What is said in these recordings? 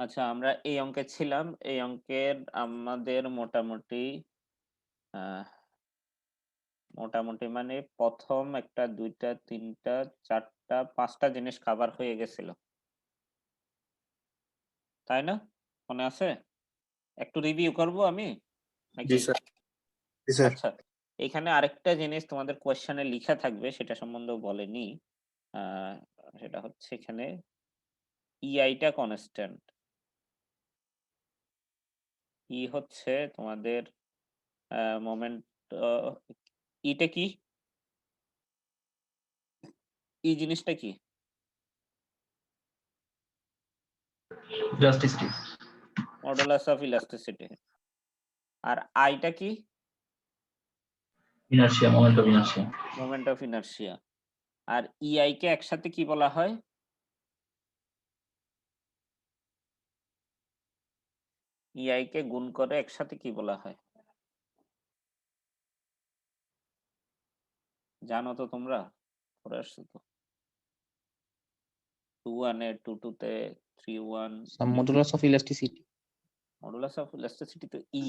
আচ্ছা, আমরা এই অঙ্কে ছিলাম। এই অঙ্কের আমাদের মোটামুটি মানে ১ম ১ টা ২ টা ৩ টা ৪ টা ৫ টা জিনিস কভার হয়ে গেছিল। তাই না? মনে আছে? একটু রিভিউ করব আমি? জি নাকি? স্যার। জি স্যার। আচ্ছা, এখানে আরেকটা জিনিস তোমাদের কোয়েশ্চেনে লিখা থাকবে সেটা সম্বন্ধেও বলেনি। আ সেটা হচ্ছে এখানে EI টা কনস্ট্যান্ট। E হচ্ছে তোমাদের মোমেন্ট অ E টা কি? E জিনিসটা কি? জাস্টিসটি। Modulus of elasticity. আর I টা কি? Inertia, moment of inertia. Moment of inertia. আর EI কে একসাথে কি বলা হয়? EI কে গুণ করে একসাথে কি বলা হয়? জানো তো তোমরা? পড়ে আসছো তো। 2-1 এ 2-2 তে 3-1 Some modulus of elasticity. Modulus of elasticity তো E।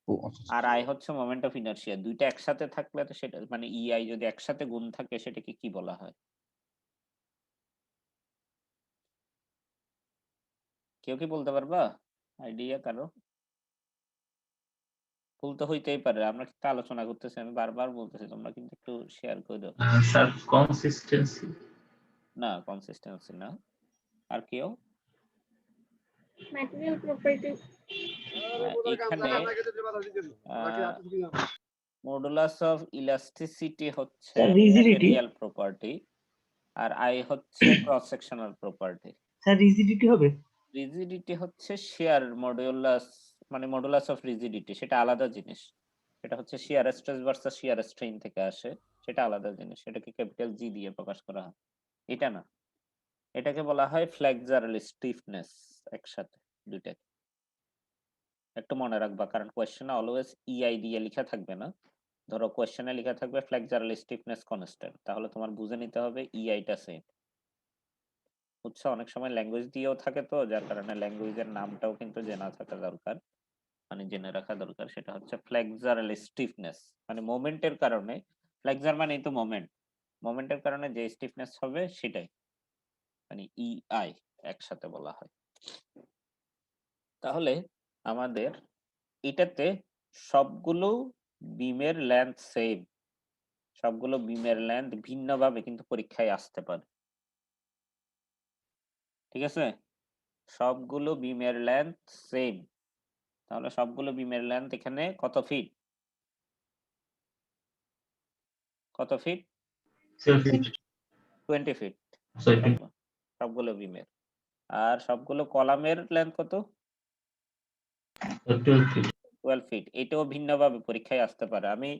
Oh, আচ্ছা, আর I হচ্ছে মোমেন্ট অফ ইনারশিয়া। ২ টা একসাথে থাকলে তো সেটা মানে EI যদি একসাথে গুণ থাকে সেটাকে কি বলা হয়? কেউ কি বলতে পারবা? আইডিয়া কারো? ভুল তো হইতেই পারে। আমরা কিন্তু আলোচনা করতেছি। আমি বারবার বলতেছি তোমরা কিন্তু একটু শেয়ার কইরো। Sir consistency. না, কনসিস্টেন্সি না। আর কেউ? Material property. এইখানে মডুলাস অফ ইলাস্টিসিটি হচ্ছে স্যার রিজিডিটি। ম্যাটেরিয়াল প্রপার্টি আর I হচ্ছে cross sectional property. Sir rigidity হবে। রিজিডিটি হচ্ছে শিয়ার মডুলাস মানে মডুলাস অফ রিজিডিটি সেটা আলাদা জিনিস। সেটা হচ্ছে shear stress versus shear strain থেকে আসে। সেটা আলাদা জিনিস। সেটাকে ক্যাপিটাল G দিয়ে প্রকাশ করা হয়। এটা না। এটাকে বলা হয় ফ্লেক্সারাল স্টিফনেস একসাথে দুইটাকে। একটু মনে রাখবা কারণ কোয়েশ্চেনে অলওয়েজ EI দিয়ে লিখা থাকবে না। ধরো কোয়েশ্চেনে লিখা থাকবে ফ্লেক্সারাল স্টিফনেস কনস্ট্যান্ট তাহলে তোমার বুঝে নিতে হবে EI টা সেম। বুঝছো? অনেক সময় ল্যাঙ্গুয়েজ দিয়েও থাকে তো যার কারণে ল্যাঙ্গুয়েজের নামটাও কিন্তু জানা থাকা দরকার। মানে জেনে রাখা দরকার সেটা হচ্ছে ফ্লেক্সারাল স্টিফনেস মানে মোমেন্টের কারণে ফ্লেক্সার মানেই তো মোমেন্ট। মোমেন্টের কারণে যে স্টিফনেস হবে সেটাই মানে EI একসাথে বলা হয়। তাহলে আমাদের এটাতে সবগুলো বিমের লেন্থ সেম। সবগুলো বিমের লেন্থ ভিন্নভাবে কিন্তু পরীক্ষায় আসতে পারে। ঠিক আছে? সবগুলো বিমের লেন্থ সেম। তাহলে সবগুলো বিমের লেন্থ এখানে কত ফিট? কত ফিট? 20 ফিট। সবগুলো বিমের। আর সবগুলো কলামের লেন্থ কত? 12 ফিট। এটাও ভিন্নভাবে পরীক্ষায় আসতে পারে। আমি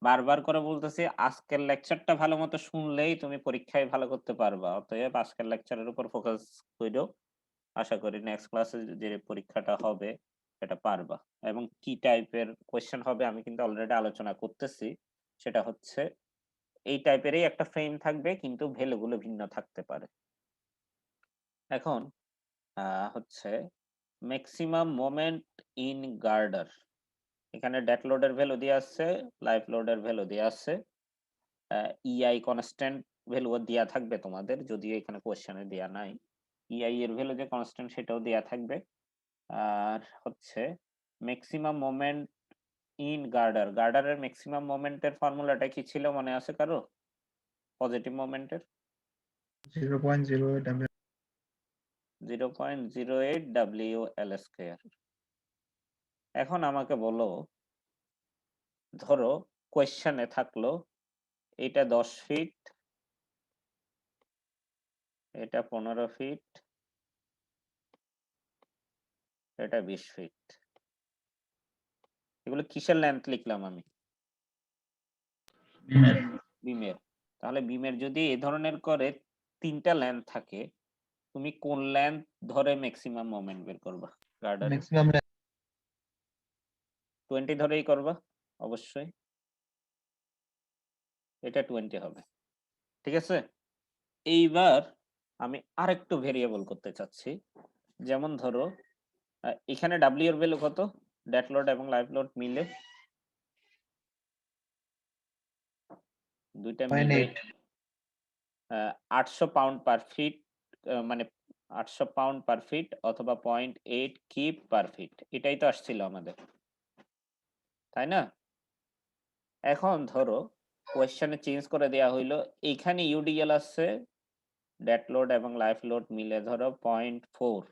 বারবার করে বলতেছি আজকের লেকচারটা ভালোমতো শুনলেই তুমি পরীক্ষায় ভালো করতে পারবা। অতএব আজকের লেকচারের উপর ফোকাস কইরো। আশা করি নেক্সট ক্লাসে যে পরীক্ষাটা হবে সেটা পারবা। এবং কি টাইপের কোয়েশ্চেন হবে আমি কিন্তু অলরেডি আলোচনা করতেছি। সেটা হচ্ছে এই টাইপেরই একটা ফ্রেম থাকবে কিন্তু ভ্যালু গুলো ভিন্ন থাকতে পারে। এখন হচ্ছে ম্যাক্সিমাম মোমেন্ট ইন গার্ডার। এখানে ডেড লোডের ভ্যালু দেয়া আছে, লাইভ লোডের ভ্যালু দেয়া আছে। EI কনস্ট্যান্ট ভ্যালু দেয়া থাকবে তোমাদের যদিও এখানে কোয়েশ্চেনে দেয়া নাই। EI এর ভ্যালু যে কনস্ট্যান্ট সেটাও দেয়া থাকবে। আর হচ্ছে ম্যাক্সিমাম মোমেন্ট ইন গার্ডার। গার্ডারের ম্যাক্সিমাম মোমেন্টের ফর্মুলাটা কি ছিল মনে আছে কারো? পজিটিভ মোমেন্টের 0.08 0.08 WL²। এখন আমাকে বলো ধরো কোয়েশ্চেনে থাকলো এটা 10 ফিট, এটা 15 ফিট, এটা 20 ফিট। এগুলো কিসের লেন্থ লিখলাম আমি? বিমের। তাহলে বিমের যদি এ ধরনের করে ৩ টা লেন্থ থাকে, তুমি কোন লেন্থ ধরে ম্যাক্সিমাম মোমেন্ট বের করবা? গার্ডারের ম্যাক্সিমাম 20 ধরেই করবা অবশ্যই। এটা 20 হবে। ঠিক আছে? এইবার আমি আরেকটু ভেরিয়েবল করতে চাচ্ছি। যেমন ধরো এখানে ডাব্লিউ এর ভ্যালু কত, ডেড লোড এবং লাইভ লোড মিলে, দুইটা মিলে 800 পাউন্ড পার ফিট, মানে 800 পাউন্ড পার ফিট অথবা 0.8 কিপ পার ফিট, এটাই তো আসছিল আমাদের, তাই না? এখন ধরো কোয়েশ্চেনে চেঞ্জ করে দেয়া হইলো, এইখানে ইউডিএল আছে ডেড লোড এবং লাইভ লোড মিলে ধরো 0.4,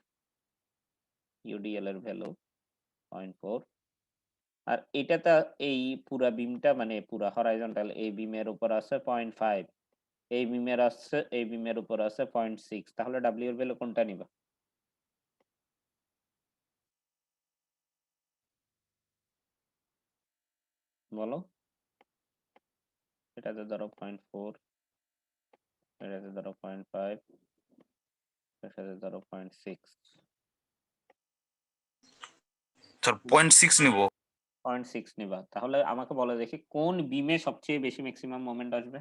ইউডিএল এর ভ্যালু 0.4, আর এটাতে এই পুরা বিমটা মানে পুরা হরাইজন্টাল এই বিমের উপর আছে 0.5, এই বিমের উপর আছে 0.6, তাহলে ডাব্লিউ এর ভ্যালু কোনটা নিবা? বলো। এটাতে ধরো 0.4, এটাতে ধরো 0.5, এটাতে ধরো 0.6। স্যার 0.6 নিব। 0.6 নিবা, তাহলে আমাকে বলো দেখি কোন বিমে সবচেয়ে বেশি ম্যাক্সিমাম মোমেন্ট আসবে?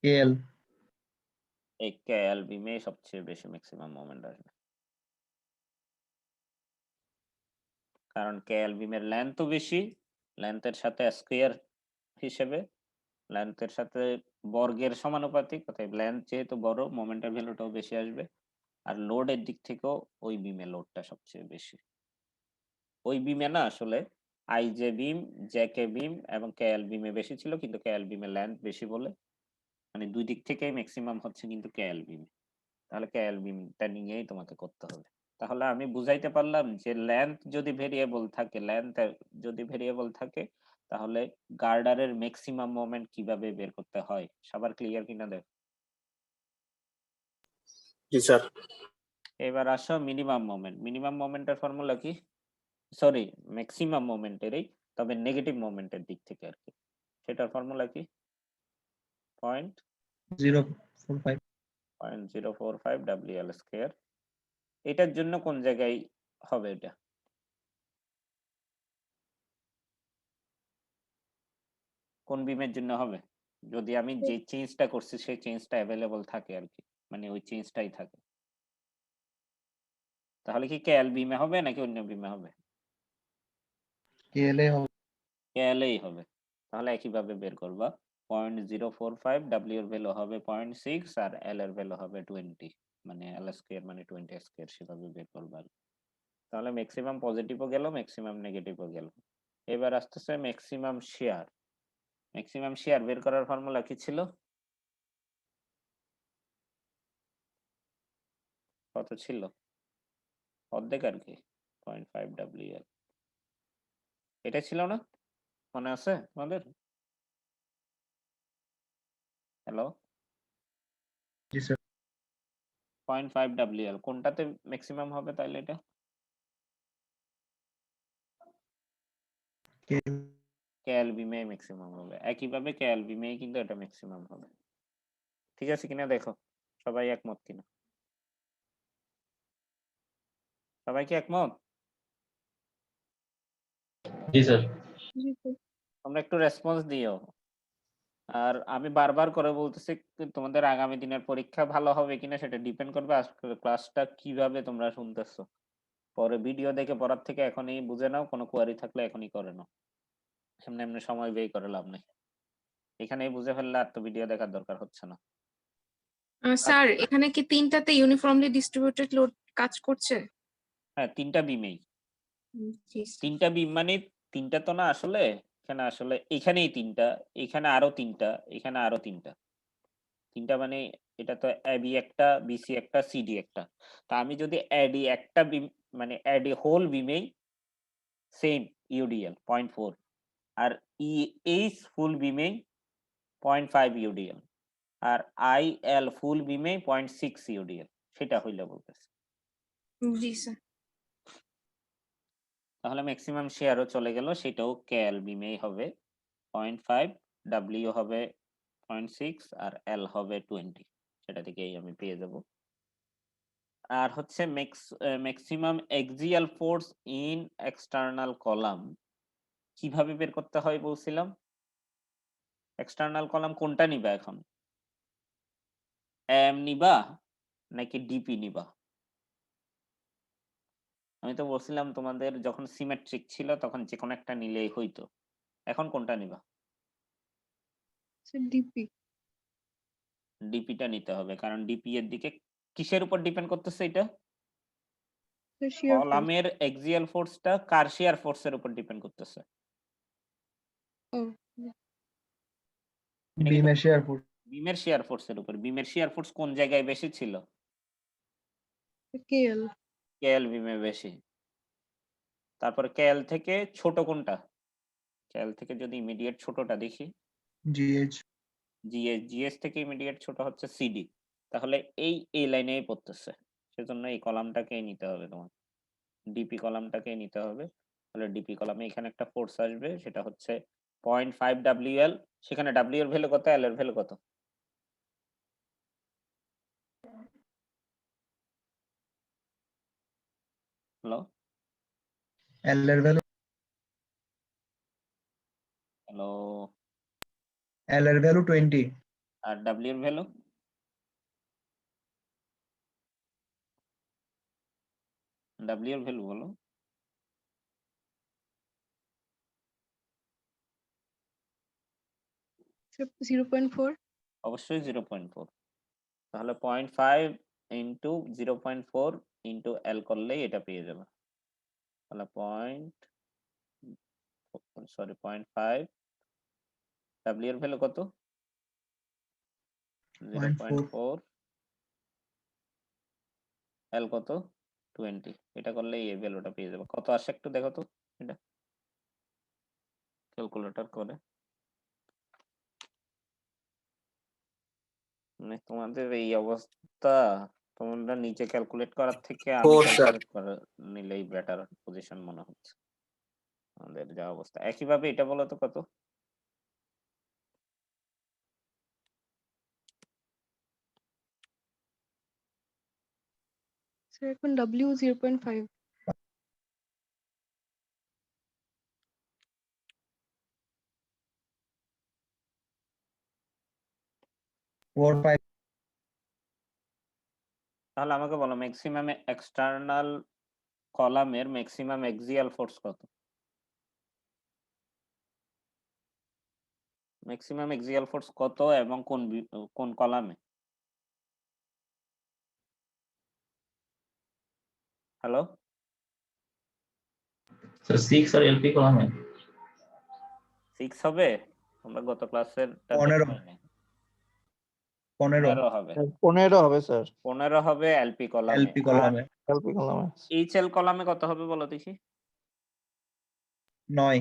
KL এই কেএল বিমে সবচেয়ে বেশি ম্যাক্সিমাম মোমেন্ট আসবে, কারণ কেএল বিমের লেন্থও বেশি, লেন্থের সাথে স্কয়ার হিসেবে, লেন্থের সাথে বর্গের সমানুপাতিক, অর্থাৎ লেন্থ যেহেতু বড় মোমেন্টের ভ্যালুটাও বেশি আসবে, আর লোডের দিক থেকেও ওই বিমে লোডটা সবচেয়ে বেশি। ওই বিমে না আসলে আইজে বিম, জেকে বিম এবং কেএল বিমে বেশি ছিল, কিন্তু কেএল বিমের লেন্থ বেশি বলে মানে দুই দিক থেকেই ম্যাক্সিমাম হচ্ছে কিন্তু কেএল বিম, তাহলে কেএল বিমটা নিয়েই তোমাকে করতে হবে। তাহলে আমি বুঝাইতে পারলাম যে লেন্থ যদি ভেরিয়েবল থাকে তাহলে গার্ডারের ম্যাক্সিমাম মোমেন্ট কিভাবে বের করতে হয়, সবার ক্লিয়ার কিনা দেখ। জি স্যার। এবার আসো মিনিমাম মোমেন্টের ফর্মুলা কি, সরি ম্যাক্সিমাম মোমেন্টেরই, তবে নেগেটিভ মোমেন্টের দিক থেকে আর কি, সেটার ফর্মুলা কি? 0.45 0.045 WL স্কয়ার। এটার জন্য কোন জায়গায় হবে, এটা কোন বিমের জন্য হবে? যদি আমি যে চেঞ্জটা করছি সেই চেঞ্জটা অ্যাভেলেবল থাকে আর কি, মানে ওই চেঞ্জটাই থাকে, তাহলে কি কেএল বিমে হবে নাকি অন্য বিমে হবে? KL এ হবে। কেএল এই হবে। তাহলে একইভাবে বের করবা, 0.045 ডাব্লিউ এর ভ্যালু হবে 0.6 আর এল এর ভ্যালু হবে 20, মানে এল স্কয়ার মানে 20 স্কয়ার, সেভাবে বের করবা। তাহলে ম্যাক্সিমাম পজিটিভও গেল, ম্যাক্সিমাম নেগেটিভও গেল। এবার আসতেছে ম্যাক্সিমাম শেয়ার বের করার ফর্মুলা কি ছিল? কত ছিল? অর্ধেক আর কি, 0.5 WL, এটা ছিল না? মনে আছে তোমাদের? হ্যালো, জি স্যার। 0.5 WL কোনটাতে ম্যাক্সিমাম হবে তাহলে এটা? KL কেএল বিমে ম্যাক্সিমাম হবে, একইভাবে কেএল বিমে কিন্তু এটা ম্যাক্সিমাম হবে। ঠিক আছে কিনা দেখো, সবাই একমত কিনা? সবাই কি একমত? জি স্যার। তোমরা একটু রেসপন্স দিও। আর আমি বারবার করে বলতেছি, তোমাদের আগামী দিনের পরীক্ষা ভালো হবে কিনা সেটা ডিপেন্ড করবে আজকের ক্লাসটা কিভাবে তোমরা শুনতেছো। পরে ভিডিও দেখে পড়ার থেকে এখনই বুঝে নাও, কোনো কোয়ারি থাকলে এখনই করে নাও, এমনি এমনি সময় ব্যয় করে লাভ নেই। এখানেই বুঝে ফেললে আর তো ভিডিও দেখার দরকার হচ্ছে না। স্যার এখানে কি তিনটাতে ইউনিফর্মলি ডিস্ট্রিবিউটেড লোড কাজ করছে? হ্যাঁ, তিনটা বিমেই। জি তিনটা বিম মানে তিনটা তো না আসলে, এখানে আসলে এখানেই তিনটা, এখানে আরো তিনটা, এখানে আরো তিনটা, তিনটা মানে এটা তো এবি একটা, বিসি একটা, সিডি একটা। তা আমি যদি এডি একটা বিম মানে এডি হোল বিমেই সেম ইউডিএল 0.4, আর এইচ ফুল বিমেই 0.5 ইউডিএল, আর আইএল ফুল বিমেই 0.6 ইউডিএল, সেটা হইলে বলতেছে। জি স্যার। তাহলে ম্যাক্সিমাম শেয়ারও চলে গেল, সেটাও কেএল বিমেই হবে 0.5, ডাব্লিউ হবে 0.6 আর এল হবে 20, সেটা থেকেই আমি পেয়ে যাব। আর হচ্ছে maximum axial force in external column কিভাবে বের করতে হয় বলছিলাম? এক্সটার্নাল কলাম কোনটা নিবা এখন? এম নিবা নাকি ডিপি নিবা? আমি তো বলছিলাম তোমাদের যখন সিমেট্রিক ছিল তখন যে কোনো একটা নিলেই হইতো। এখন কোনটা নিবা? Sir DP. ডিপিটা নিতে হবে কারণ ডিপি এর দিকে কিসের উপর ডিপেন্ড করতেছে এটা? Sir shear force. কলামের এক্সিয়াল ফোর্সটা কার শিয়ার ফোর্সের উপর ডিপেন্ড করতেছে? ও এটা কিন্তু বিমের শেয়ার ফোর্স। বিমের শিয়ার ফোর্সের উপর। বিমের শিয়ার ফোর্স কোন জায়গায় বেশি ছিল? কেএল। কেএল বিমে বেশি। তারপরে কেএল থেকে ছোট কোনটা? কেএল থেকে যদি ইমিডিয়েট ছোটটা দেখি, জিএইচ। জিএস। জিএস থেকে ইমিডিয়েট ছোট হচ্ছে সিডি। তাহলে এই লাইনেই পড়তেছে। সেজন্য এই কলামটাকেই নিতে হবে তোমার। ডিপি কলামটাকেই নিতে হবে। তাহলে ডিপি কলামে এখানে একটা ফোর্স আসবে সেটা হচ্ছে 0.5 WL। সেখানে W এর ভ্যালু কত, L এর ভ্যালু কত? হ্যালো? এল এর ভ্যালু হ্যালো? এল এর ভ্যালু 20। আর W এর ভ্যালু? W এর ভ্যালু বলো। স্যার 0.4। অবশ্যই 0.4। তাহলে 0.5 ইন্টু 0.4 ইন্টু L করলেই এটা পেয়ে যাবে। তাহলে 0.5 W এর ভ্যালু কত? 0.4। L কত? 20। এটা করলেই এই ভ্যালুটা পেয়ে যাবে। কত আসে একটু দেখো তো এটা ক্যালকুলেটর করে। মানে তোমাদের এই অবস্থা, তোমরা নিচে ক্যালকুলেট করার থেকে আমি 4 স্যার। ক্যালকুলেট করে নিলেই বেটার পজিশন মনে হচ্ছে। আমাদের যা অবস্থা একইভাবে এটা বলো তো কত? স্যার এখন W 0.5। 4-5। তাহলে আমাকে বলো ম্যাক্সিমাম এক্সটার্নাল কলামের ম্যাক্সিমাম এক্সিয়াল ফোর্স কত? ম্যাক্সিমাম এক্সিয়াল ফোর্স কত এবং কোন কলামে? হ্যালো? স্যার 6 আর এলপি কলামে 6 হবে? তোমরা গত ক্লাসের 15। 15 15 হবে। 15 হবে স্যার। 15 হবে এলপি কলামে। এলপি কলামে। এলপি কলামে। এইচএল কলামে কত হবে বলো দেখি? 9।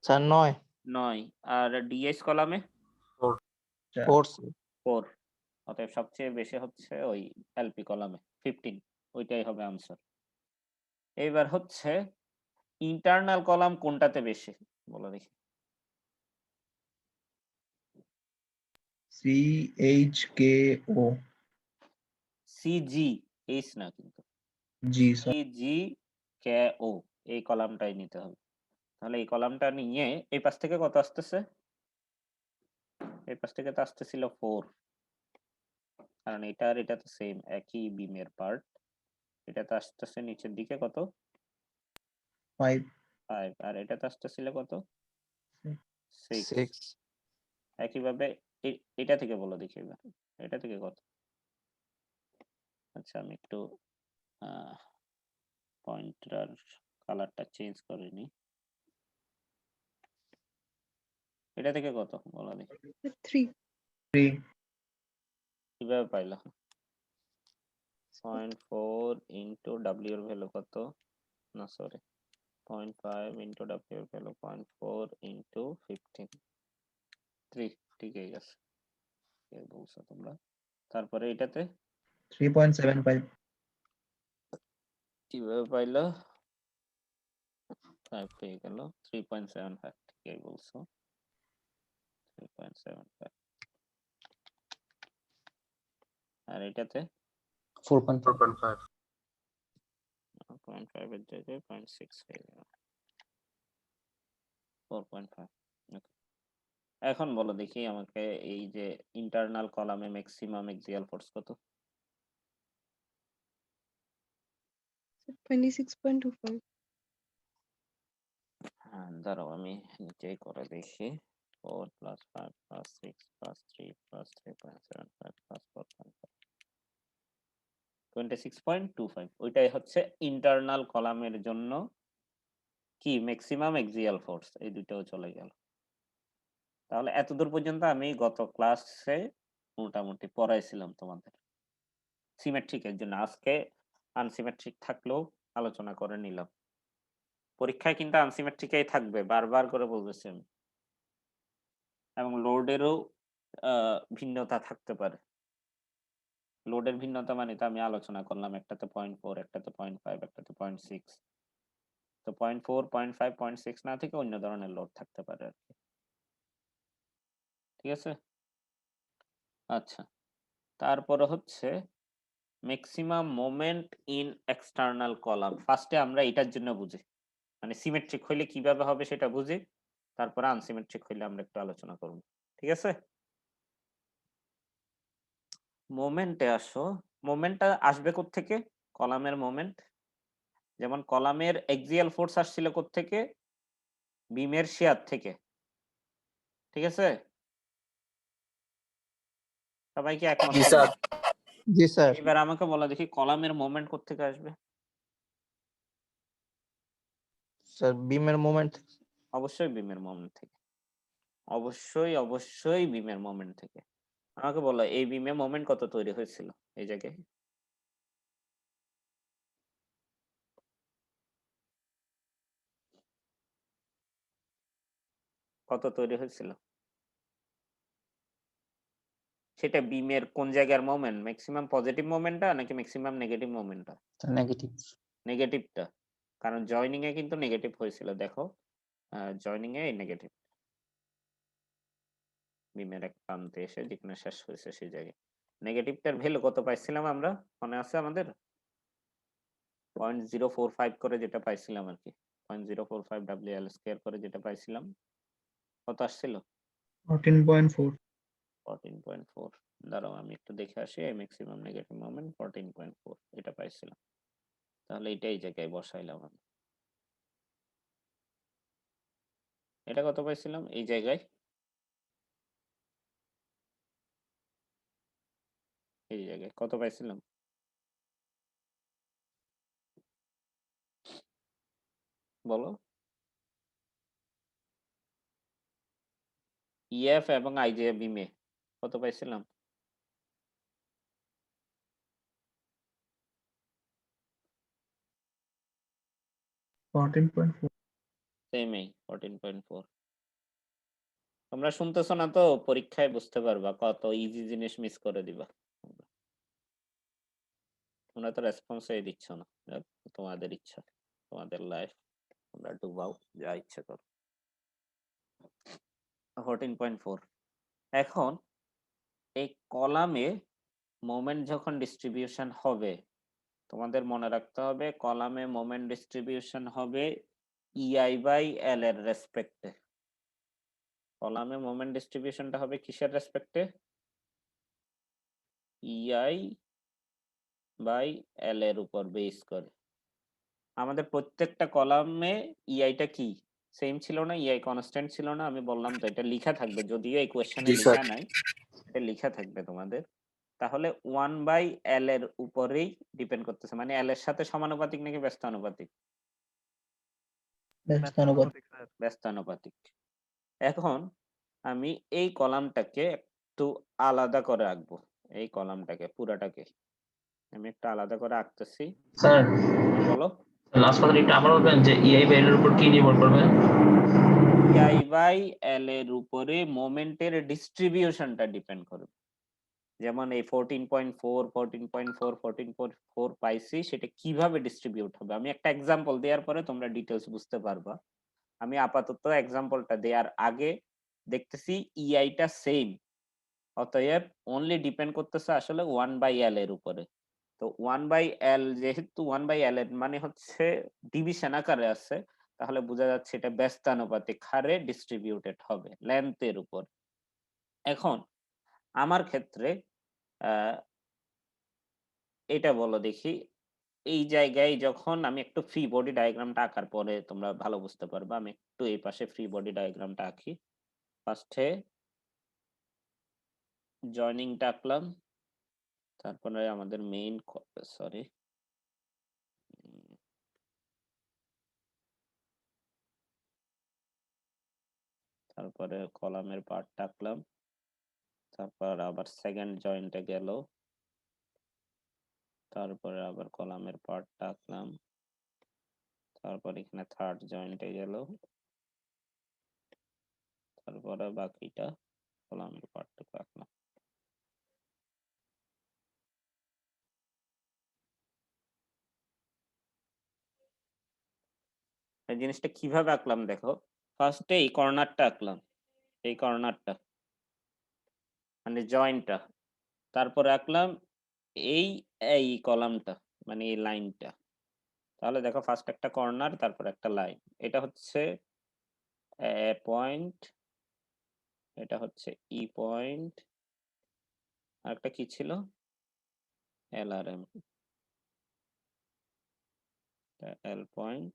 স্যার 9। 9। আর ডিএস কলামে? 4। 4। অতএব সবচেয়ে বেশি হচ্ছে ওই এলপি কলামে 15। ওইটাই হবে আনসার। এইবার হচ্ছে ইন্টারনাল কলাম কোনটাতে বেশি বলো দেখি? CHKO। সিজি। এইচ না কিন্তু। জি স্যার। সিজি কে ও এই কলামটাই নিতে হবে। তাহলে এই কলামটা নিয়ে এই পাশ থেকে কত আসতেছে? এই পাশ থেকে তো আসতেছিল 4। কারণ এটা আর এটা তো সেম একই বিমের পার্ট। এটা তো আসতেছে নিচের দিকে কত? 5। 5। আর এটা তো আসতেছিল কত? 6। 6। একইভাবে এটা থেকে বলো দেখি এবার। এটা থেকে কত? আচ্ছা আমি একটু পয়েন্টার কালারটা চেঞ্জ করে নিই। এটা থেকে কত বলো দেখি? 3। 3। কিভাবে পাইলা? 0.4 ইন্টু ডাব্লিউ এর ভ্যালু কত? না সরি, 0.5 ইন্টু ডাব্লিউ এর ভ্যালু 0.4 ইন্টু 15। 3 ঠিকই আছে। কে বলছো তোমরা? তারপরে এটাতে 3.75। কিভাবে পাইলা? 5 পেয়ে গেল। 3.75 ঠিকই বলছো। 3.75। আর এটাতে 4.5 0.5 এর জায়গায় 0.6 হয়ে গেল। 4.5। ওকে। এখন বলো দেখি আমাকে এই যে ইন্টারনাল কলামে ম্যাক্সিমাম এক্সিয়াল ফোর্স কত? 26.25. হ্যাঁ, দাঁড়াও আমি নিচেই করে দেখি। 4 + 5 + 6 + 3 + 3.75 + 4.5 26.25 ওইটাই হচ্ছে ইন্টারনাল কলামের জন্য কি ম্যাক্সিমাম এক্সিয়াল ফোর্স, এই দুটোও চলে গেল। তাহলে এতদূর পর্যন্ত আমি গত ক্লাসে মোটামুটি পড়াইছিলাম তোমাদের সিমেট্রিকের জন্য। আজকে আনসিমেট্রিক থাকলেও আলোচনা করে নিলাম। পরীক্ষায় কিন্তু আনসিমেট্রিকই থাকবে, বারবার করে বলতেছি আমি। এবং লোডেরও ভিন্নতা থাকতে পারে। লোডের ভিন্নতা মানে তো আমি আলোচনা করলাম, একটাতে 0.4, একটাতে 0.5, একটাতে 0.6। তো 0.4, 0.5, 0.6 না থেকে অন্য ধরনের লোড থাকতে পারে আর কি। ঠিক আছে? আচ্ছা, তারপরে হচ্ছে maximum moment in external column. ফার্স্টে আমরা এটার জন্য বুঝি, মানে সিমেট্রিক হইলে কিভাবে হবে সেটা বুঝি, তারপরে আনসিমেট্রিক হইলে আমরা একটু আলোচনা করব। ঠিক আছে? মোমেন্টে আসো। মোমেন্টটা আসবে কোত্থেকে? কলামের মোমেন্ট। যেমন কলামের এক্সিয়াল ফোর্স আসছিল কোত্থেকে? বিমের শিয়ার থেকে। ঠিক আছে? সবাই কি একমত? জি স্যার। জি স্যার। এবার আমাকে বলা দেখি কলামের মোমেন্ট কোত্থেকে আসবে? স্যার বিমের মোমেন্ট। অবশ্যই বিমের মোমেন্ট থেকে। অবশ্যই বিমের মোমেন্ট থেকে। আমাকে বলো এই বিমে মোমেন্ট কত তৈরি হয়েছিল এই জায়গায়? কত তৈরি হয়েছিল? সেটা বিমের কোন জায়গার মোমেন্ট? ম্যাক্সিমাম পজিটিভ মোমেন্টটা নাকি ম্যাক্সিমাম নেগেটিভ মোমেন্টটা? নেগেটিভ। নেগেটিভটা। কারণ জয়েনিং এ কিন্তু নেগেটিভ হয়েছিল, দেখো জয়েনিং এ নেগেটিভ। বিমের এক প্রান্তে এসে যেখানে শেষ হয়েছে সেই জায়গায় নেগেটিভটার ভ্যালু কত পাইছিলাম আমরা? মনে আছে আমাদের? 0.045 করে যেটা পাইছিলাম আর কি, 0.045 WL² করে যেটা পাইছিলাম, কত আসছিল? 14.4. 14.4। দাঁড়াও আমি একটু দেখে আসি। ম্যাক্সিমাম নেগেটিভ মোমেন্ট 14.4 এটা পাইছিলাম। তাহলে এটাই জায়গায় বসাইলাম আমি। এটা কত পাইছিলাম এই জায়গায়? এই জায়গায় কত পাইছিলাম? বলো। ইএফ এবং আইজে বিমে কত পাইছিলাম? সেমই 14.4। তোমরা শুনতেছো না তো? পরীক্ষায় বুঝতে পারবা, কত ইজি জিনিস মিস করে দিবা। তোমরা তো রেসপন্সই দিচ্ছ না। যাক, তোমাদের ইচ্ছা, তোমাদের লাইফ, তোমরা ডুবাও যা ইচ্ছা করো। 14.4। এখন এই কলামে মোমেন্ট যখন ডিস্ট্রিবিউশন হবে, তোমাদের মনে রাখতে হবে কলামে মোমেন্ট ডিস্ট্রিবিউশন হবে EI/L এর রেসপেক্টে। কলামে মোমেন্ট ডিস্ট্রিবিউশনটা হবে কিসের রেসপেক্টে? EI/L এর উপর বেস করে। আমাদের প্রত্যেকটা কলামে EI-টা কি সেম ছিল না? EI কনস্ট্যান্ট ছিল না? আমি বললাম তো এটা লেখা থাকবে, যদিও এই কোশ্চেনে জি স্যার। লেখা নাই, এটা লেখা থাকবে তোমাদের। তাহলে 1/L এর উপরেই ডিপেন্ড করতেছে, মানে L এর সাথে সমানুপাতিক নাকি ব্যস্তানুপাতিক? ব্যস্তানুপাতিক। এখন আমি এই কলামটাকে একটু আলাদা করে আঁকবো। এই কলামটাকে পুরাটাকে আমি একটু আলাদা করে আঁকতেছি। স্যার বলো। লাস্ট কথা একটু আবার বলবেন যে ইআই বাই এর উপর কি নির্ভর করবে? EI/L এর উপরে মোমেন্টের ডিস্ট্রিবিউশনটা ডিপেন্ড করবে। যেমন এই 14.4, 14.4, 14.4 পাইছি, সেটা কিভাবে ডিস্ট্রিবিউট হবে আমি একটা এক্সাম্পল দেওয়ার পরে তোমরা ডিটেলস বুঝতে পারবা। আমি আপাতত এক্সাম্পলটা দেওয়ার আগে দেখতেছি EI-টা সেম, অতএব অনলি ডিপেন্ড করতেছে আসলে 1/L এর উপরে। তো 1/L যেহেতু 1/L এর মানে হচ্ছে ডিভিশন আকারে আছে, তাহলে বোঝা যাচ্ছে এটা ব্যস্তানুপাতিক হারে ডিস্ট্রিবিউটেড হবে লেন্থের উপর। এখন আমার ক্ষেত্রে এটা বলো দেখি এই জায়গায় যখন আমি একটু ফ্রি বডি ডায়াগ্রামটা আঁকার পরে তোমরা ভালো বুঝতে পারবে। আমি একটু এই পাশে ফ্রি বডি ডায়াগ্রামটা আঁকি। ফার্স্টে জয়েনিংটা আঁকলাম, তারপরে আমাদের মেইন সরি তারপরে কলামের পার্টটা আঁকলাম, তারপর আবার সেকেন্ড জয়েন্টে গেল, তারপরে আবার কলামের পার্টটা আঁকলাম, তারপর এখানে থার্ড জয়েন্টে গেল, তারপরে বাকিটা কলামের পার্টটুকু আঁকলাম। এই জিনিসটা কিভাবে আঁকলাম দেখো, ফার্স্টে এই কর্নারটা আঁকলাম, এই কর্নারটা মানে জয়েন্টটা, তারপরে আঁকলাম এই এই কলামটা মানে এই লাইনটা। তাহলে দেখো ফার্স্ট একটা কর্নার, তারপর একটা লাইন, এটা হচ্ছে পয়েন্ট, এটা হচ্ছে ই পয়েন্ট, আর একটা কি ছিল এল আর এম, এল পয়েন্ট,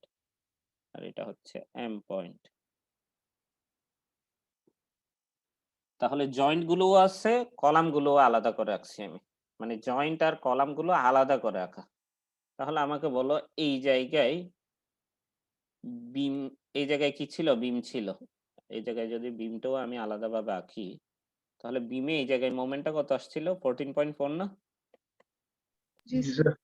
আর এটা হচ্ছে এম পয়েন্ট। তাহলে জয়েন্ট গুলো আছে, কলাম গুলো আলাদা করে রাখছি আমি, মানে জয়েন্ট আর কলাম গুলো আলাদা করে রাখা। তাহলে আমাকে বলো এই জায়গায় বিম, এই জায়গায় কি ছিল, বিম ছিল, এই জায়গায় যদি বিমটাও আমি আলাদাভাবে আঁকি, তাহলে বিমে এই জায়গায় মোমেন্টটা কত আসছিল, 14.4 না? জি জি স্যার। স্যার।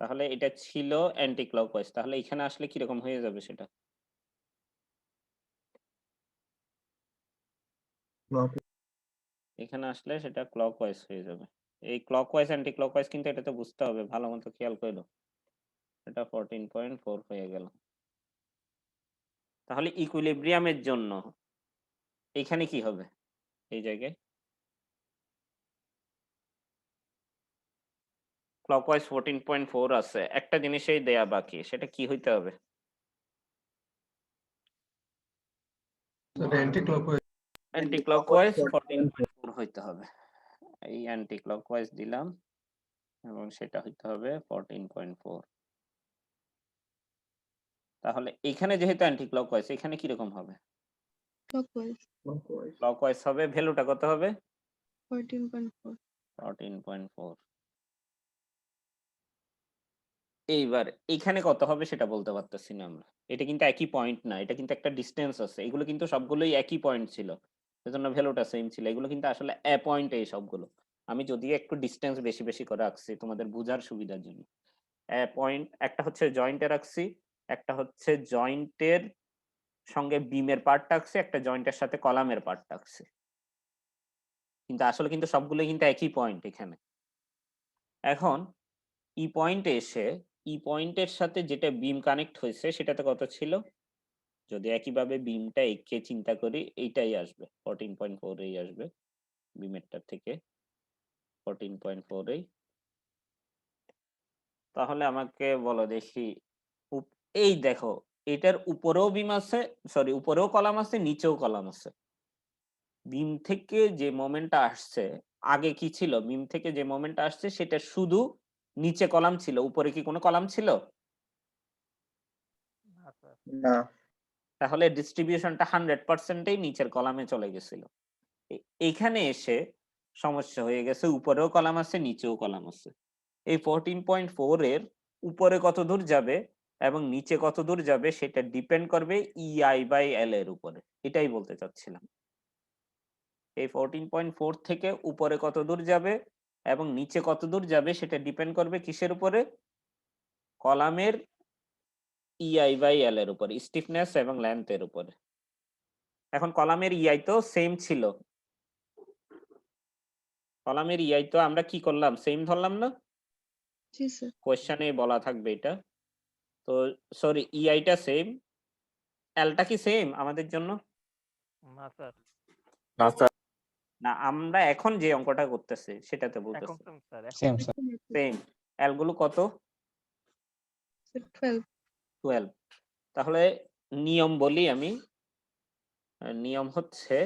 তাহলে এটা ছিল অ্যান্টি ক্লকওয়াইজ, তাহলে এখানে আসলে কিরকম হয়ে যাবে সেটা? এখানে আসলে সেটা ক্লকওয়াইজ হয়ে যাবে। এই ক্লকওয়াইজ অ্যান্টি ক্লকওয়াইজ কিন্তু এটাতে বুঝতে হবে, ভালো মতো খেয়াল করো। এটা 14.4 হয়ে গেল। তাহলে ইকুইলিব্রিয়ামের জন্য এখানে কি হবে, এই জায়গায় ক্লকওয়াইজ 14.4 আছে, একটা জিনিসই দেয়া বাকি, সেটা কি হইতে হবে? অ্যান্টি ক্লকওয়াইজ 14.4 হইতে হবে। এই অ্যান্টি ক্লকওয়াইজ দিলাম এবং সেটা হইতে হবে 14.4। তাহলে এখানে যেহেতু অ্যান্টি ক্লকওয়াইজ, এখানে কিরকম হবে? ক্লকওয়াইজ ক্লকওয়াইজ হবে, ভ্যালুটা কত হবে? 14.4। 14.4। এইবার এখানে কত হবে সেটা বলতে পারতেছি না আমরা, এটা কিন্তু একই পয়েন্ট না, এটা কিন্তু একটা ডিস্টেন্স আছে, এগুলো কিন্তু সবগুলোই একই পয়েন্ট ছিল, সেজন্য ভ্যালুটা সেম ছিল। এগুলো কিন্তু আসলে এ পয়েন্ট, এই সবগুলো আমি যদিও একটু ডিস্টেন্স বেশি বেশি করে রাখছি তোমাদের বোঝার সুবিধার জন্য। পয়েন্ট একটা হচ্ছে জয়েন্টে রাখছি, একটা হচ্ছে জয়েন্টের সঙ্গে বিমের পার্ট রাখছি, একটা জয়েন্টের সাথে কলামের পার্ট রাখছি, কিন্তু আসলে কিন্তু সবগুলো কিন্তু একই পয়েন্ট এখানে। এখন ই পয়েন্টে এসে ই পয়েন্টের সাথে যেটা বিম কানেক্ট হয়েছে সেটাতে কত ছিল, যদি একইভাবে বিমটা একে চিন্তা করি, এইটাই আসবে 14.4 এই আসবে, বিমেরটার থেকে 14.4 এই। তাহলে আমাকে বলো দেখি, এই দেখো এটার উপরেও বিম আছে, সরি উপরেও কলাম আছে, নিচেও কলাম আছে। বিম থেকে যে মোমেন্টটা আসছে, আগে কি ছিল, বিম থেকে যে মোমেন্টটা আসছে সেটা শুধু নিচে কলাম ছিল, উপরে কি কোনো কলাম ছিল? না। তাহলে ডিস্ট্রিবিউশনটা 100%ই নিচের কলামে চলে গেছিল। এখানে এসে সমস্যা হয়ে গেছে, উপরেও কলাম আছে, নিচেও কলাম আছে। এই 14.4 এর উপরে কত দূর যাবে এবং নিচে কত দূর যাবে সেটা ডিপেন্ড করবে EI/L এর উপরে, এটাই বলতে চাচ্ছিলাম। এই 14.4 থেকে উপরে কত দূর যাবে এবং নিচে কত দূর যাবে সেটা ডিপেন্ড করবে কিসের উপরে, কলামের EI/L এর উপরে, স্টিফনেস এবং লেন্থ এর উপরে। এখন কলামের EI তো সেম ছিল, কলামের EI তো আমরা কি করলাম, সেম ধরলাম না? জি স্যার। কোশ্চেনে বলা থাকবে এটা। তো সরি, EI-টা সেম, L-টা কি সেম আমাদের জন্য? না স্যার, না, আমরা এখন যে অঙ্কটা করতেছি সেটাতে বলতেছি একদম sir, same sir. Same. L গুলো কত? 12। 12। তাহলে নিয়ম বলি আমি, নিয়ম হচ্ছে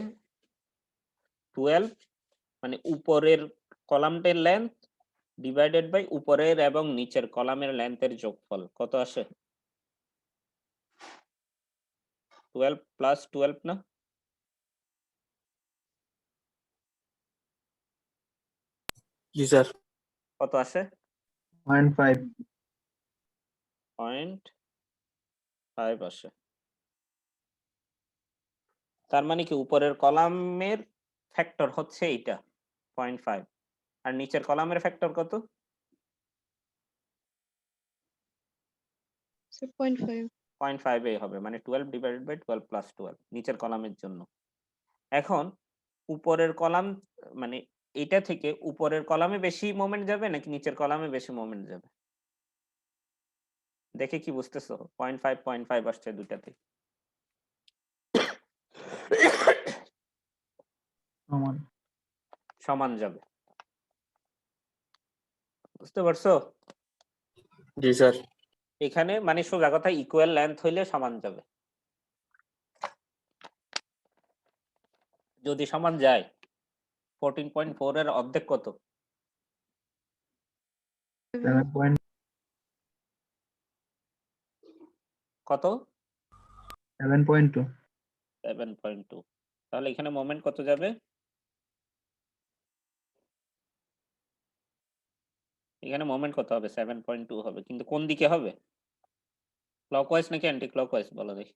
12 মানে উপরের কলামটার লেন্থ ডিভাইডেড বাই উপরের এবং নিচের কলামের লেন্থের যোগফল কত আসে? 12 প্লাস 12 না? জি স্যার। কত আসে? 0.5 0.5 আসে। তার মানে কি উপরের কলামের ফ্যাক্টর হচ্ছে এইটা 0.5 আর নিচের কলামের ফ্যাক্টর কত? 0.5 0.5 এই হবে, মানে 12 ডিভাইডেড বাই 12 প্লাস 12 নিচের কলামের জন্য। এখন উপরের কলাম মানে এটা থেকে উপরের কলামে বেশি মোমেন্ট যাবে নাকি নিচের কলামে বেশি মোমেন্ট যাবে? দেখে কি বুঝতেছো? 0.5 আসছে দুটাতে। সমান। সমান যাবে। বুঝতে পারছো? জি স্যার। এখানে মানে সোজা কথা ইকুয়াল লেন্থ হইলে সমান যাবে। যদি সমান যায় 14.4 এর অর্ধেক কত? 7.2 কত? 7.2 7.2। তাহলে এখানে মোমেন্ট কত যাবে? এখানে মোমেন্ট কত হবে? 7.2 হবে, কিন্তু কোন দিকে হবে? ক্লকওয়াইজ নাকি অ্যান্টি ক্লকওয়াইজ বলো দেখি।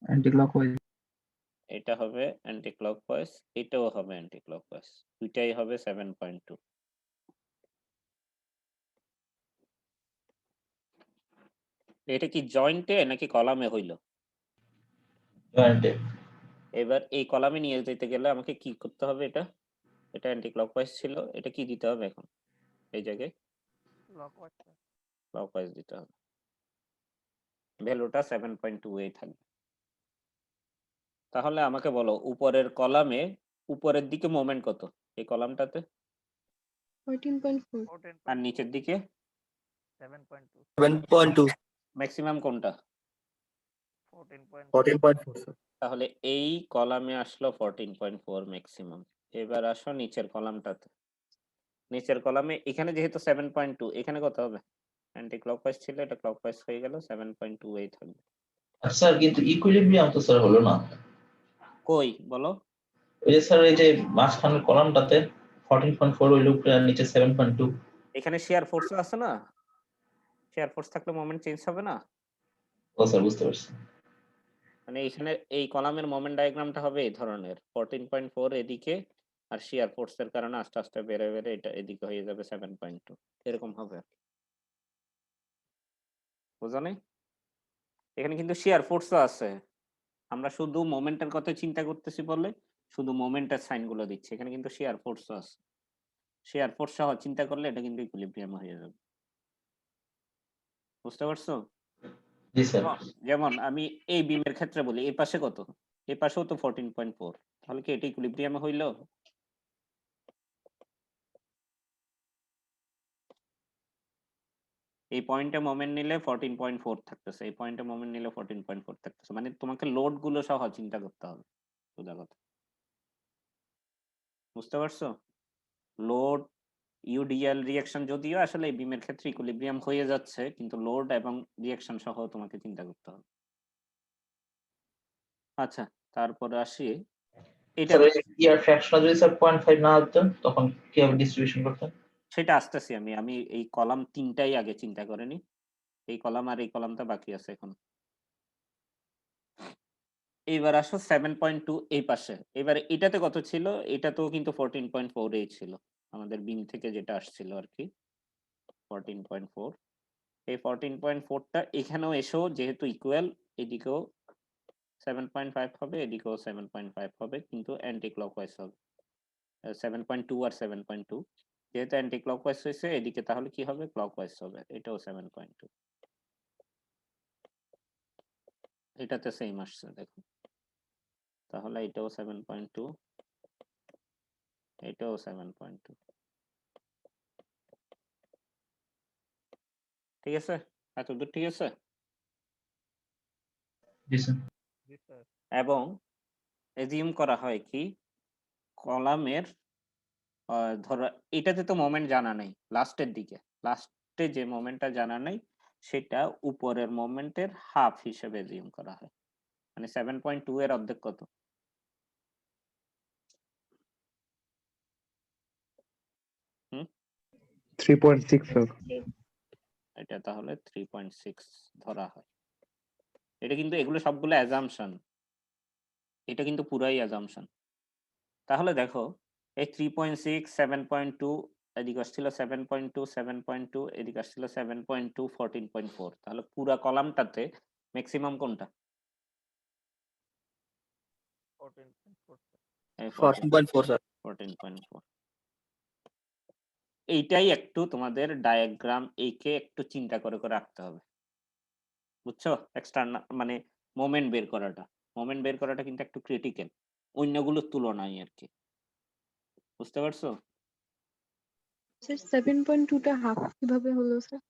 Anti clockwise. এটা হবে অ্যান্টি ক্লকওয়াইজ, এটাও হবে অ্যান্টি ক্লকওয়াইজ, দুইটাই হবে 7.2। এটা কি জয়েন্টে নাকি কলামে হইল? জয়েন্টে। এবার এই কলামে নিয়ে যেতে গেলে আমাকে কি করতে হবে? এটা এটা অ্যান্টি ক্লকওয়াইজ ছিল, এটা কি দিতে হবে এখন? এই জায়গায় ক্লকওয়াইজ দিতে হবে। ভ্যালুটা 7.2 এই থাকবে। তাহলে আমাকে বলো উপরের কলামে উপরের দিকে মোমেন্ট কত এই কলামটাতে? 14.4 আর নিচের দিকে 7.2 ম্যাক্সিমাম কোনটা? 14.4 স্যার। তাহলে এই কলামে আসলো 14.4 ম্যাক্সিমাম। এবার আসো নিচের কলামটাতে। নিচের কলামে এখানে যেহেতু 7.2, এখানে কত হবে? অ্যান্টি ক্লকওয়াইজ ছিল, এটা ক্লকওয়াইজ হয়ে গেল, 7.2 এই থাকবে। স্যার কিন্তু ইকুইলিব্রিয়াম তো স্যার হলো না। কই বলো? ওই যে স্যার এই যে মাঝখানের কলামটাতে 14.4 ওই লুপ আর নিচে 7.2। এখানে শেয়ার ফোর্স আছে না? শেয়ার ফোর্স থাকলে মোমেন্ট চেঞ্জ হবে না? ও স্যার বুঝতে পারছি। মানে এখানে এই কলামের মোমেন্ট ডায়াগ্রামটা হবে এই ধরনের 14.4 এদিকে, আর শেয়ার ফোর্স এর কারণে আস্তে আস্তে বেড়ে বেড়ে এটা এদিকে হয়ে যাবে 7.2, এরকম হবে। বুঝো নাই? এখানে কিন্তু শেয়ার ফোর্সও আছে, আমরা শুধু মোমেন্টের কথা চিন্তা করতেছি বলে শুধু মোমেন্টের সাইন গুলো দিচ্ছি, এখানে কিন্তু শেয়ার ফোর্সও আছে। শেয়ার ফোর্স সহ চিন্তা করলে এটা কিন্তু ইকুইলিব্রিয়াম হয়ে যাবে। বুঝতে পারছো? জি স্যার। যেমন আমি এই বিমের ক্ষেত্রে বলি, এই পাশে কত? এই পাশেও তো 14.4, তাহলে কি এটা ইকুইলিব্রিয়ামে হইলো? এই পয়েন্টে মোমেন্ট নিলে 14.4 থাকতেছে, এই পয়েন্টে মোমেন্ট নিলে 14.4 থাকতেছে, মানে তোমাকে লোড গুলো সহ চিন্তা করতে হবে। সোজা কথা। বুঝতে পারছো? লোড ইউডিএল রিঅ্যাকশন যদিও আসলে এই বিমের ক্ষেত্রে ইকুইলিব্রিয়াম হয়ে যাচ্ছে, কিন্তু লোড এবং রিঅ্যাকশন সহ তোমাকে চিন্তা করতে হবে। আচ্ছা, তারপরে আসি এটা স্যার ইয়ার ফ্র্যাকশন যদি স্যার 0.5 না হতো তখন কিভাবে ডিস্ট্রিবিউশন করতেন? সেটা আসতেছি আমি। আমি এই কলাম তিনটাই আগে চিন্তা করে নি, এই কলাম আর এই কলামটা বাকি আছে এখন। এইবার আসো 7.2 এই পাশে। এবার এটাতে কত ছিল? এটাতেও কিন্তু 14.4 এই ছিল, আমাদের বিম থেকে যেটা আসছিল আর কি 14.4। এই 14.4টা এখানেও এসেও যেহেতু ইকুয়াল, এদিকেও 7.5 হবে, এদিকেও 7.5 হবে, কিন্তু অ্যান্টি ক্লকওয়াইজ হবে। 7.2 আর 7.2 যেহেতু অ্যান্টি ক্লকওয়াইজ হয়েছে, এদিকে তাহলে কি হবে? ক্লকওয়াইজ হবে। এটাও 7.2, এটাতে সেম আসছে দেখো। তাহলে এটাও 7.2, এটাও 7.2। ঠিক আছে? এতদূর ঠিক আছে? জি স্যার। এবং এজিউম করা হয় কি কলামের ধরো এটাতে তো মোমেন্ট জানা নেই, লাস্টের দিকে লাস্টে যে মোমেন্টটা জানা নেই সেটা উপরের মোমেন্টের হাফ হিসেবে জিম করা হয়। মানে 7.2 এর অর্ধেক কত? 3.6 স্যার। এটা তাহলে 3.6 ধরা হয়। এটা কিন্তু এগুলো সবগুলো অ্যাজাম্পশন, এটা কিন্তু পুরাই অ্যাজাম্পশন। তাহলে দেখো এই 3.6, 7.2 এদিকে আসছিল 7.2, 7.2 এদিকে আসছিল 7.2, 14.4। তাহলে পুরা কলামটাতে ম্যাক্সিমাম কোনটা? এই 14.4 স্যার। 14.4। এইটাই একটু তোমাদের ডায়াগ্রাম এঁকে একটু চিন্তা করে করে রাখতে হবে, বুঝছো? এক্সটার্নাল মানে মোমেন্ট বের করাটা কিন্তু একটু ক্রিটিক্যাল অন্যগুলোর তুলনায় আর কি, বুঝতে পারছো? স্যার 7.2 টা হাফ কিভাবে হলো স্যার?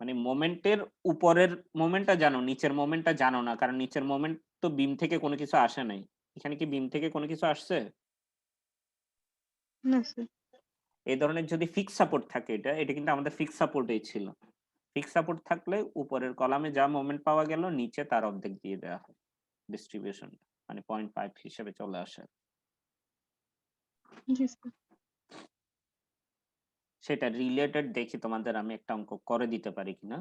মানে মোমেন্টের উপরের মোমেন্টটা জানো, নিচের মোমেন্টটা জানো না, কারণ নিচের মোমেন্ট তো বিম থেকে কোনো কিছু আসে নাই। এখানে কি বিম থেকে কোনো কিছু আসছে? না স্যার। এই ধরনের যদি ফিক্স সাপোর্ট থাকে, এটা কিন্তু আমাদের ফিক্স সাপোর্টেই ছিল। ফিক্স সাপোর্ট থাকলে উপরের কলামে যা মোমেন্ট পাওয়া গেল নিচে তার অর্ধেক দিয়ে দেওয়া হয় ডিস্ট্রিবিউশন, মানে 0.5 হিসেবে চলে আসে। জি স্যার। সেটা রিলেটেড দেখি তোমাদের আমি একটা অঙ্ক করে দিতে পারি কিনা,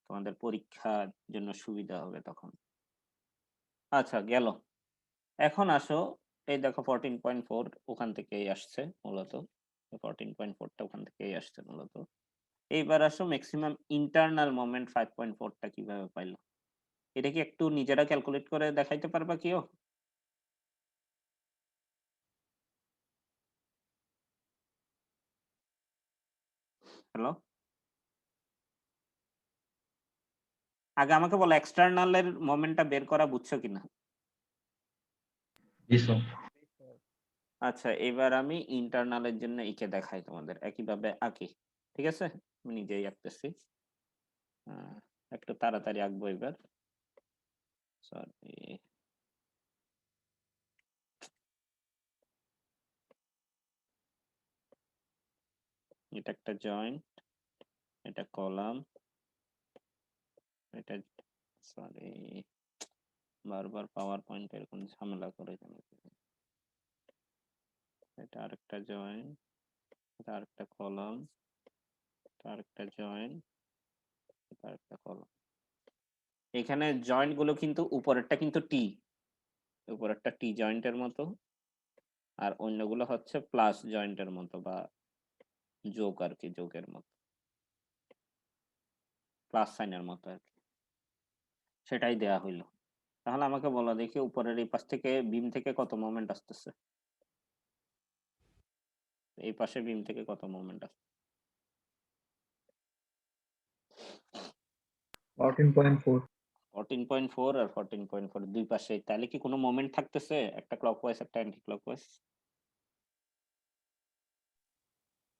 তোমাদের পরীক্ষার জন্য সুবিধা হবে তখন। আচ্ছা গেল। এখন আসো, এই দেখো 14.4 ওখান থেকেই আসছে মূলত, 14.4টা ওখান থেকেই আসছে মূলত। এইবার আসো ম্যাক্সিমাম ইন্টারনাল মোমেন্ট 5.4টা কিভাবে পাইলো? এটা কি একটু নিজেরা ক্যালকুলেট করে দেখাইতে পারবা কেউ? হ্যালো, আগে আমাকে বলো এক্সটার্নালের মোমেন্টটা বের করা বুঝছো কিনা? জি স্যার। আচ্ছা এবার আমি ইন্টারনালের জন্য এঁকে দেখাই তোমাদের, একইভাবে আঁকি, ঠিক আছে? আমি নিজেই আঁকতেছি, একটু তাড়াতাড়ি আঁকবো এবার, সরি। এটা একটা জয়েন্ট, এটা কলাম, এটা, সরি বারবার পাওয়ার পয়েন্ট এরকম ঝামেলা করে কেন? এটা আরেকটা জয়েন্ট, এটা আরেকটা কলাম, এটা আরেকটা জয়েন্ট, এটা আরেকটা কলাম। এখানে জয়েন্ট গুলো কিন্তু উপরেরটা কিন্তু টি, উপরেরটা টি জয়েন্টের মতো, আর অন্যগুলো হচ্ছে প্লাস জয়েন্টের মতো বা যোগ আর কি, যোগের মতো, প্লাস সাইনের মতো আর কি, সেটাই দেয়া হইলো। তাহলে আমাকে বলো দেখি উপরের এই পাশ থেকে বিম থেকে কত মোমেন্ট আসতেছে, এই পাশে বিম থেকে কত মোমেন্ট আসছে? 14.4। 14.4 আর 14.4 দুই পাশে, তাহলে কি কোনো মোমেন্ট থাকতেছে? একটা ক্লকওয়াইজ একটা অ্যান্টি ক্লকওয়াইজ?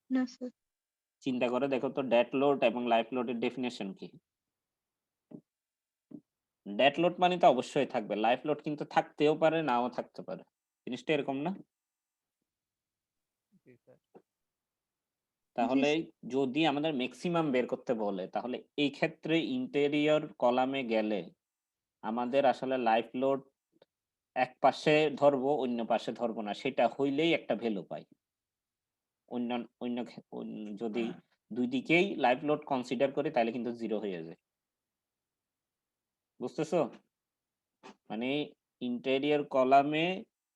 না স্যার। চিন্তা করে দেখো তো ডেড লোড এবং লাইফ লোডের ডেফিনেশন কি? ডেড লোড মানে তো অবশ্যই থাকবে, লাইফ লোড কিন্তু থাকতেও পারে নাও থাকতে পারে, জিনিসটা এরকম না? তাহলে যদি আমাদের ম্যাক্সিমাম বের করতে বলে তাহলে এই ক্ষেত্রে ইন্টেরিয়র কলামে গেলে আমাদের আসলে লাইফ লোড এক পাশে ধরবো অন্য পাশে ধরবো না, সেটা হইলেই একটা ভ্যালু পাই। অন্য অন্য যদি দুই দিকেই লাইফ লোড কনসিডার করি তাহলে কিন্তু জিরো হয়ে যায়, বুঝতেছো? মানে ইন্টেরিয়র কলামে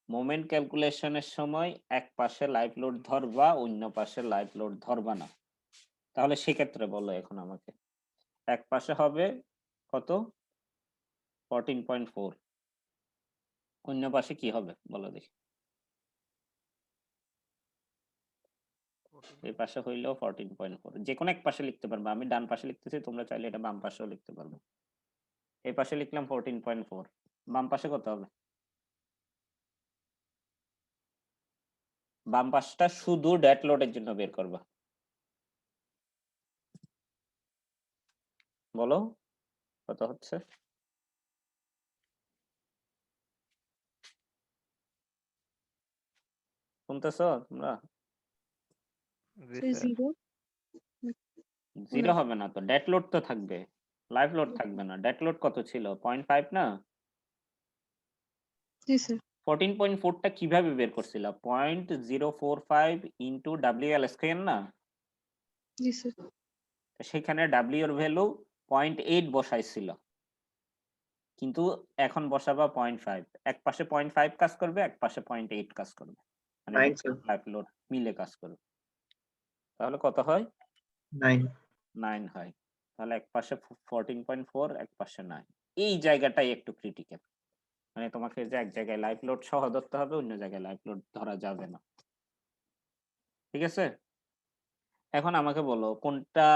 মোমেন্ট ক্যালকুলেশনের সময় এক পাশে লাইফ লোড ধরবা অন্য পাশে লাইফ লোড ধরবা না। তাহলে সেক্ষেত্রে বলো এখন আমাকে, এক পাশে হবে কত? 14.4, অন্য পাশে কি হবে বলো দেখি? এই পাশে হইলেও 14.4, যে কোনো এক পাশে লিখতে পারবে, আমি ডান পাশে লিখতেছি, তোমরা চাইলে এটা বাম পাশেও লিখতে পারবে। এই পাশে লিখলাম 14.4, বাম পাশে কত হবে? বাম পাশটা শুধু ডেড লোডের জন্য বের করবা, বলো কত হচ্ছে? শুনতেছো তোমরা? জি স্যার। জিরো জিরো হবে না তো, ডেড লোড তো থাকবে, লাইভ লোড থাকবে না। ডেড লোড কত ছিল? 0.5 না? জি স্যার 14.4টা কিভাবে বের করছিল? 0.045 ইন্টু ডাব্লিউ এল স্কয়ার না? জি স্যার তো সেখানে ডাব্লিউ এর ভ্যালু 0.8 বসাইছিল, কিন্তু এখন বসাবা 0.5। এক পাশে 0.5 কাজ করবে, এক পাশে 0.8 কাজ করবে, মানে Nine, sir. লাইভ লোড মিলে কাজ করবে। তাহলে কত হয়? 9. 9 হয়। তাহলে এক পাশে 14.4, এক পাশে 9। এই জায়গাটাই একটু ক্রিটিক্যাল, মানে তোমাকে যে এক জায়গায় লাইভ লোড সহ ধরতে হবে, অন্য জায়গায় লাইভ লোড ধরা যাবে না। ঠিক আছে? এখন আমাকে বলো কোনটা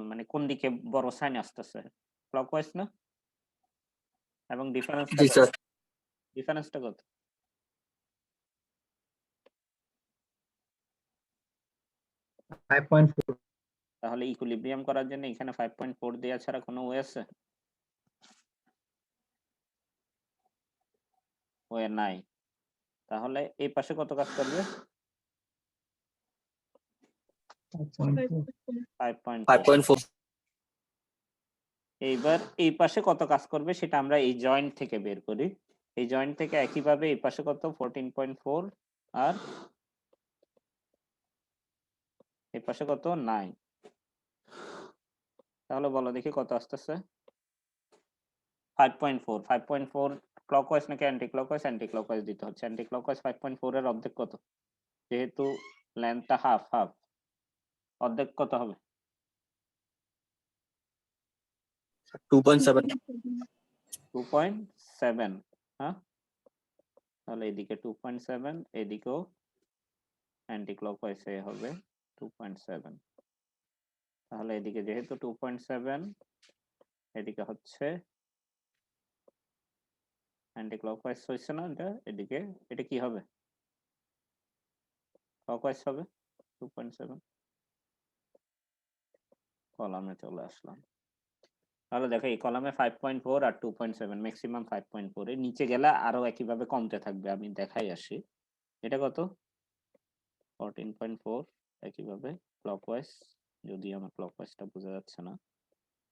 মানে কোন দিকে বড় সাইন আসতেছে? ক্লকওয়াইজ না? এবং ডিফারেন্সটা জি কত? স্যার ডিফারেন্সটা কত? 5.4. তাহলে ইকুইলিব্রিয়াম করার জন্য এখানে 5.4 দেওয়া ছাড়া কোনো ওয়ে আছে? ওয়ে নাই। তাহলে এই পাশে কত কাজ করবে? 5.4. 5.4। 5.4 এইবার এই পাশে কত কাজ করবে সেটা আমরা এই জয়েন্ট থেকে বের করি। এই জয়েন্ট থেকে একইভাবে এই পাশে কত? 14.4 আর এই পাশে কত? 9। তাহলে বলো দেখি কত আসতেছে? 5.4। 5.4 ক্লকওয়াইজ নাকি অ্যান্টি ক্লকওয়াইজ? অ্যান্টি ক্লকওয়াইজ দিতে হচ্ছে। অ্যান্টি ক্লকওয়াইজ 5.4 এর অর্ধেক কত? যেহেতু লেন্থটা হাফ হাফ, অর্ধেক কত হবে? 2.7 2.7। হ্যাঁ, তাহলে এদিকে 2.7, এদিকেও অ্যান্টি ক্লকওয়াইজ হবে 2.7। তাহলে এদিকে যেহেতু 2.7, এদিকে হচ্ছে অ্যান্টি ক্লকওয়াইজ হচ্ছে না, এটা এদিকে এটা কি হবে? ক্লকওয়াইজ হবে 2.7। কলামে চলে আসলাম। তাহলে দেখো এই কলামে 5.4 আর 2.7, ম্যাক্সিমাম 5.4। এর নিচে গেলে আরো একইভাবে কমতে থাকবে, আমি দেখাই আসি। এটা কত? 14.4। একইভাবে ক্লকওয়াইজ, যদি আমার ক্লকওয়াইজটা বোঝা যাচ্ছে না,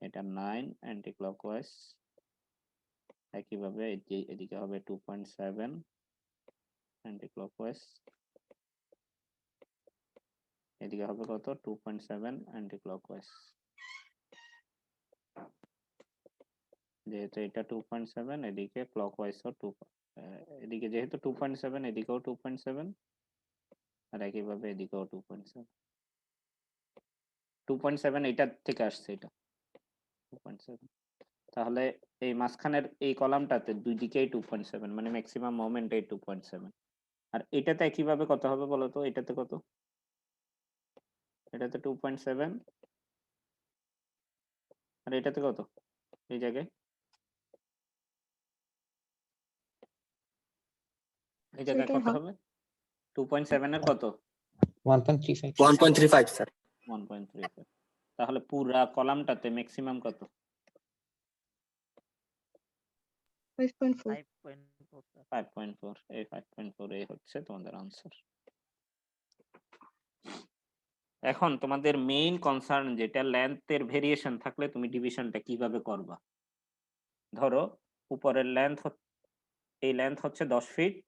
এটা 9 অ্যান্টি ক্লকওয়াইজ। একইভাবে এদিকে হবে 2.7 অ্যান্টি ক্লকওয়াইজ, এদিকে হবে কত? 2.7 অ্যান্টি ক্লকওয়াইজ। যেহেতু এটা 2.7, এদিকে ক্লকওয়াইজও 2, এদিকে যেহেতু 2.7, এদিকেও 2.7, আর একইভাবে এদিকেও 2.7। 2.7 এইটার থেকে আসছে, এটা 2.7। তাহলে এই মাঝখানের এই কলামটাতে দুই দিকেই 2.7, মানে ম্যাক্সিমাম মোমেন্ট এই 2.7। আর এটাতে একইভাবে কত হবে বলো তো? এটাতে কত? এটাতে 2.7, আর এটাতে কত? এই জায়গায় এই জায়গায় সেটাই কত হবে? 2.7 এর কত? 1.35 1.35 স্যার 1.35। তাহলে পুরা কলামটাতে ম্যাক্সিমাম কত? 5.4 5.4। এই 5.4 এই হচ্ছে তোমাদের আনসার। এখন তোমাদের মেইন কনসার্ন যেটা, লেন্থের ভেরিয়েশন থাকলে তুমি ডিভিশনটা কিভাবে করবা? ধরো উপরের লেন্থ, এই লেন্থ হচ্ছে 10 ফিট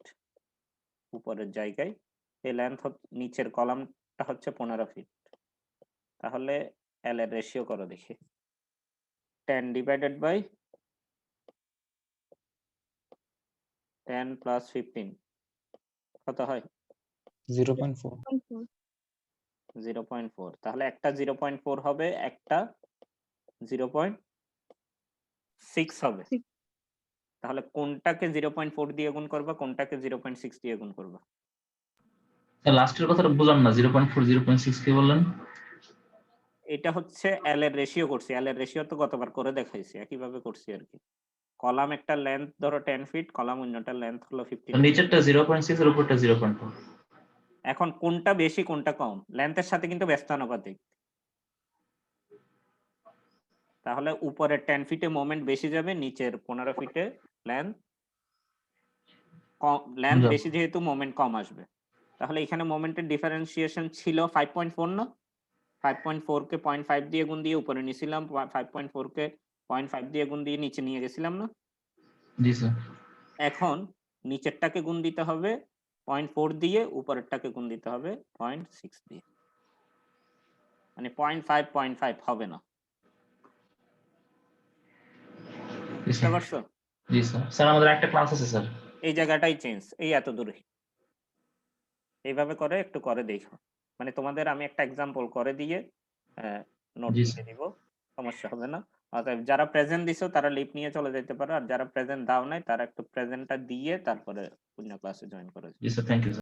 উপরের জায়গায়, এই লেন্থ নিচের কলামটা হচ্ছে 15 ফিট। তাহলে এল এর রেশিও করো দেখি। 10 ডিভাইডেড বাই 10 প্লাস 15 কত হয়? 0.4 0.4। তাহলে একটা 0.4 হবে, একটা 0.6 হবে। তাহলে কোনটাকে 0.4 দিয়ে গুণ করবা, কোনটাকে 0.6 দিয়ে গুণ করবা? লাস্টের কথাটা বুঝলাম না, 0.4 0.6 কে বললেন? এটা হচ্ছে এল এর রেশিও করছি, এল এর রেশিও তো গতবার করে দেখাইছি, একইভাবে করছি আর কি। কলাম একটা লেন্থ ধরো 10 ফিট, কলাম অন্যটা লেন্থ হলো 15 ফিট। নিচেরটা 0.6 এর উপরটা 0.4। এখন কোনটা বেশি কোনটা কম? লেন্থের সাথে কিন্তু ব্যস্তানুপাতিক। তাহলে উপরের 10 ফিটে মোমেন্ট বেশি যাবে, নিচের 15 ফিটে লেন্থ কম। লেন্থ বেশি যেহেতু মোমেন্ট কম আসবে। তাহলে এখানে মোমেন্টের ডিফারেন্সিয়েশন ছিল 5.4 না? 5.4 কে 0.5 দিয়ে গুণ দিয়ে উপরে নিয়েছিলাম, 5.4 কে 0.5 দিয়ে গুণ দিয়ে নিচে নিয়ে গেছিলাম না? জি স্যার। এখন নিচেরটাকে গুণ দিতে হবে 0.4 দিয়ে, উপরেরটাকে গুণ দিতে হবে 0.6 দিয়ে। মানে 0.5 হবে না। জি বুঝতে স্যার। পারছো? জি স্যার। স্যার আমাদের একটা ক্লাস আছে স্যার। এই জায়গাটাই চেঞ্জ, এই এত দূরে। এইভাবে করে একটু করে দেখো। মানে তোমাদের আমি একটা এক্সাম্পল করে দিয়ে নোট জি দিয়ে স্যার। দিব, সমস্যা হবে না। অতএব যারা প্রেজেন্ট দিছো তারা লিভ নিয়ে চলে যেতে পারো, আর যারা প্রেজেন্ট দাও নাই তারা একটু প্রেজেন্টটা দিয়ে তারপরে অন্য ক্লাসে জয়েন করে। জি স্যার, থ্যাংক ইউ স্যার।